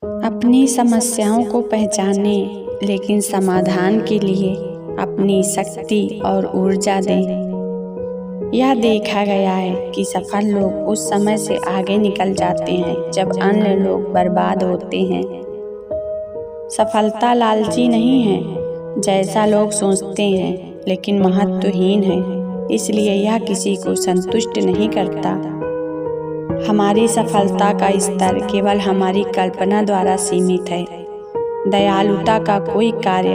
अपनी समस्याओं को पहचाने, लेकिन समाधान के लिए अपनी शक्ति और ऊर्जा दें। यह देखा गया है कि सफल लोग उस समय से आगे निकल जाते हैं जब अन्य लोग बर्बाद होते हैं। सफलता लालची नहीं है जैसा लोग सोचते हैं, लेकिन महत्वहीन है, इसलिए यह किसी को संतुष्ट नहीं करता। हमारी सफलता का स्तर केवल हमारी कल्पना द्वारा सीमित है। दयालुता का कोई कार्य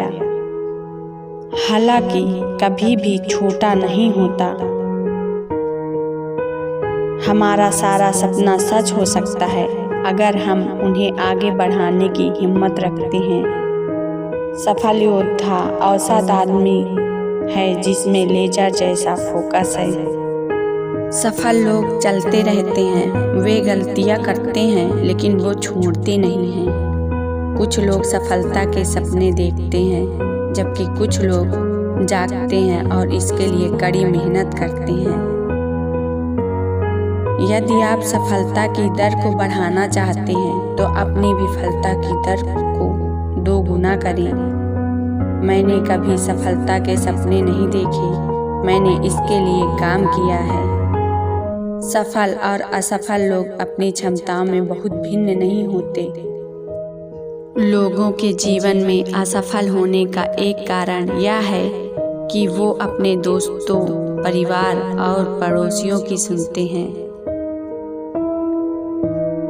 हालांकि कभी भी छोटा नहीं होता। हमारा सारा सपना सच हो सकता है अगर हम उन्हें आगे बढ़ाने की हिम्मत रखते हैं। सफल योद्धा औसत आदमी है जिसमें लेजर जैसा फोकस है। सफल लोग चलते रहते हैं, वे गलतियां करते हैं लेकिन वो छोड़ते नहीं हैं। कुछ लोग सफलता के सपने देखते हैं, जबकि कुछ लोग जागते हैं और इसके लिए कड़ी मेहनत करते हैं। यदि आप सफलता की दर को बढ़ाना चाहते हैं तो अपनी विफलता की दर को 2 गुना करें। मैंने कभी सफलता के सपने नहीं देखे, मैंने इसके लिए काम किया है। सफल और असफल लोग अपनी क्षमताओं में बहुत भिन्न नहीं होते। लोगों के जीवन में असफल होने का एक कारण यह है कि वो अपने दोस्तों, परिवार और पड़ोसियों की सुनते हैं।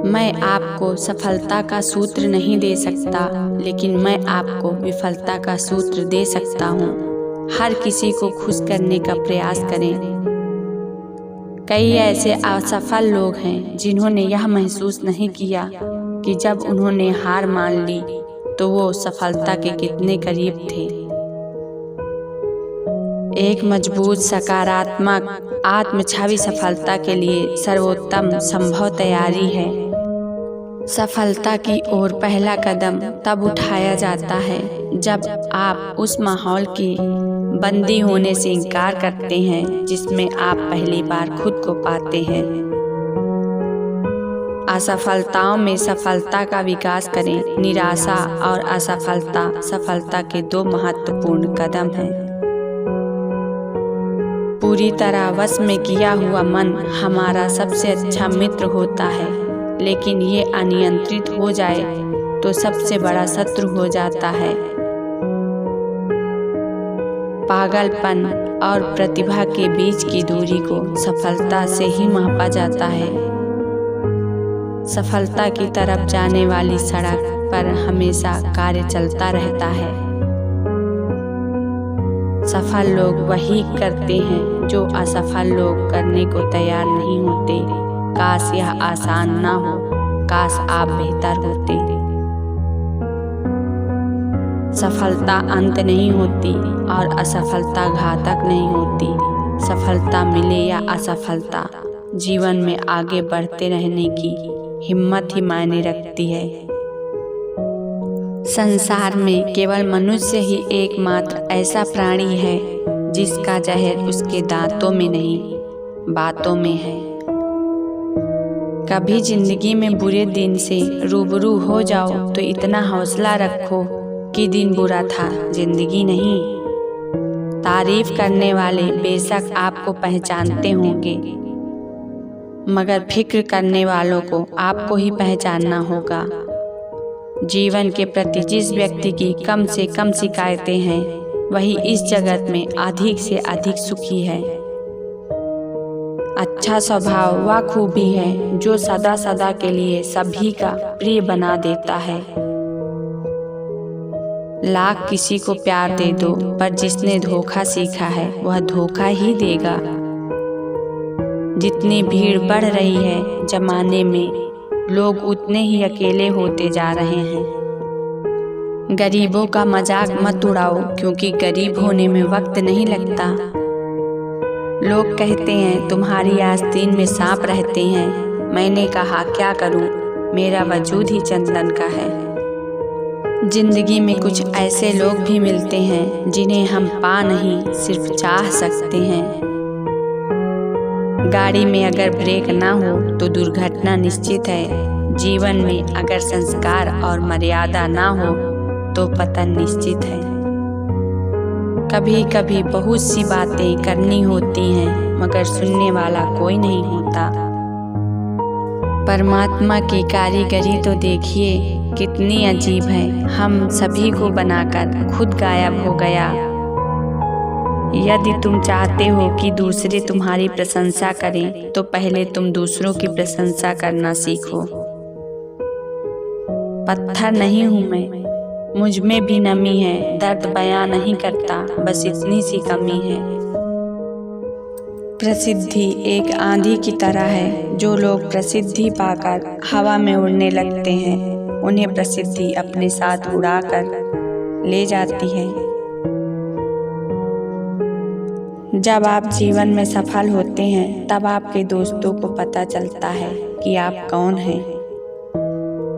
मैं आपको सफलता का सूत्र नहीं दे सकता, लेकिन मैं आपको विफलता का सूत्र दे सकता हूँ। हर किसी को खुश करने का प्रयास करें। कई ऐसे असफल लोग हैं जिन्होंने यह महसूस नहीं किया कि जब उन्होंने हार मान ली तो वो सफलता के कितने करीब थे। एक मजबूत, सकारात्मक, आत्मछावी सफलता के लिए सर्वोत्तम संभव तैयारी है। सफलता की ओर पहला कदम तब उठाया जाता है जब आप उस माहौल की बंदी होने से इनकार करते हैं जिसमें आप पहली बार खुद को पाते हैं। असफलताओं में सफलता का विकास करें। निराशा और असफलता सफलता के 2 महत्वपूर्ण कदम हैं। पूरी तरह वश में किया हुआ मन हमारा सबसे अच्छा मित्र होता है, लेकिन ये अनियंत्रित हो जाए तो सबसे बड़ा शत्रु हो जाता है। पागलपन और प्रतिभा के बीच की दूरी को सफलता से ही मापा जाता है। सफलता की तरफ जाने वाली सड़क पर हमेशा कार्य चलता रहता है। सफल लोग वही करते हैं जो असफल लोग करने को तैयार नहीं होते। काश यह आसान ना हो, काश आप बेहतर होते। सफलता अंत नहीं होती और असफलता घातक नहीं होती। सफलता मिले या असफलता, जीवन में आगे बढ़ते रहने की हिम्मत ही मायने रखती है। संसार में केवल मनुष्य ही एकमात्र ऐसा प्राणी है जिसका जहर उसके दांतों में नहीं, बातों में है। कभी जिंदगी में बुरे दिन से रूबरू हो जाओ तो इतना हौसला रखो कि दिन बुरा था, जिंदगी नहीं। तारीफ करने वाले बेशक आपको पहचानते होंगे, मगर फिक्र करने वालों को आपको ही पहचानना होगा। जीवन के प्रति जिस व्यक्ति की कम से कम शिकायतें हैं, वही इस जगत में अधिक से अधिक सुखी है। अच्छा स्वभाव वह खूबी है जो सदा सदा के लिए सभी का प्रिय बना देता है। लाख किसी को प्यार दे दो, पर जिसने धोखा सीखा है वह धोखा ही देगा। जितनी भीड़ बढ़ रही है जमाने में, लोग उतने ही अकेले होते जा रहे हैं। गरीबों का मजाक मत उड़ाओ, क्योंकि गरीब होने में वक्त नहीं लगता। लोग कहते हैं तुम्हारी आस्तीन में सांप रहते हैं। मैंने कहा क्या करूं, मेरा वजूद ही चंदन का है। जिंदगी में कुछ ऐसे लोग भी मिलते हैं जिन्हें हम पा नहीं, सिर्फ चाह सकते हैं। गाड़ी में अगर ब्रेक ना हो तो दुर्घटना निश्चित है। जीवन में अगर संस्कार और मर्यादा ना हो तो पतन निश्चित है। कभी कभी बहुत सी बातें करनी होती हैं मगर सुनने वाला कोई नहीं होता। परमात्मा की कारीगरी तो देखिए कितनी अजीब है। हम सभी को बनाकर खुद गायब हो गया। यदि तुम चाहते हो कि दूसरे तुम्हारी प्रशंसा करें तो पहले तुम दूसरों की प्रशंसा करना सीखो। पत्थर नहीं हूँ मैं, मुझ में भी नमी है, दर्द बयां नहीं करता, बस इतनी सी कमी है। प्रसिद्धि एक आंधी की तरह है। जो लोग प्रसिद्धि पाकर हवा में उड़ने लगते हैं उन्हें प्रसिद्धि अपने साथ उड़ाकर ले जाती है। जब आप जीवन में सफल होते हैं तब आपके दोस्तों को पता चलता है कि आप कौन हैं।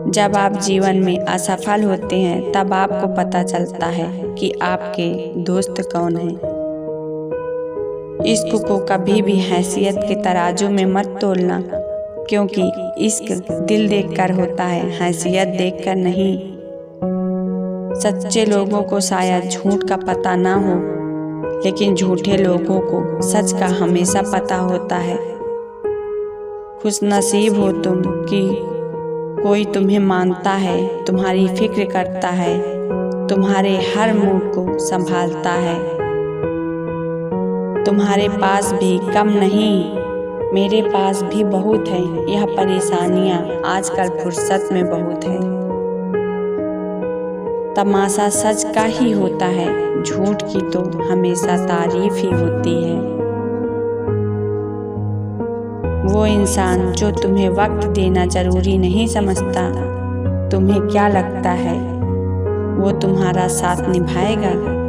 जब आप जीवन में असफल होते हैं तब आपको पता चलता है कि आपके दोस्त कौन हैं। इश्क को कभी भी हैसियत के तराजू में मत तोलना, क्योंकि इश्क दिल देखकर होता है, हैसियत देखकर नहीं। सच्चे लोगों को शायद झूठ का पता ना हो, लेकिन झूठे लोगों को सच का हमेशा पता होता है। खुशनसीब हो तुम कि कोई तुम्हें मानता है, तुम्हारी फिक्र करता है, तुम्हारे हर मूड को संभालता है। तुम्हारे पास भी कम नहीं, मेरे पास भी बहुत है। यह परेशानियां आजकल फुर्सत में बहुत है। तमाशा सच का ही होता है, झूठ की तो हमेशा तारीफ ही होती है। वो इंसान जो तुम्हें वक्त देना जरूरी नहीं समझता, तुम्हें क्या लगता है वो तुम्हारा साथ निभाएगा?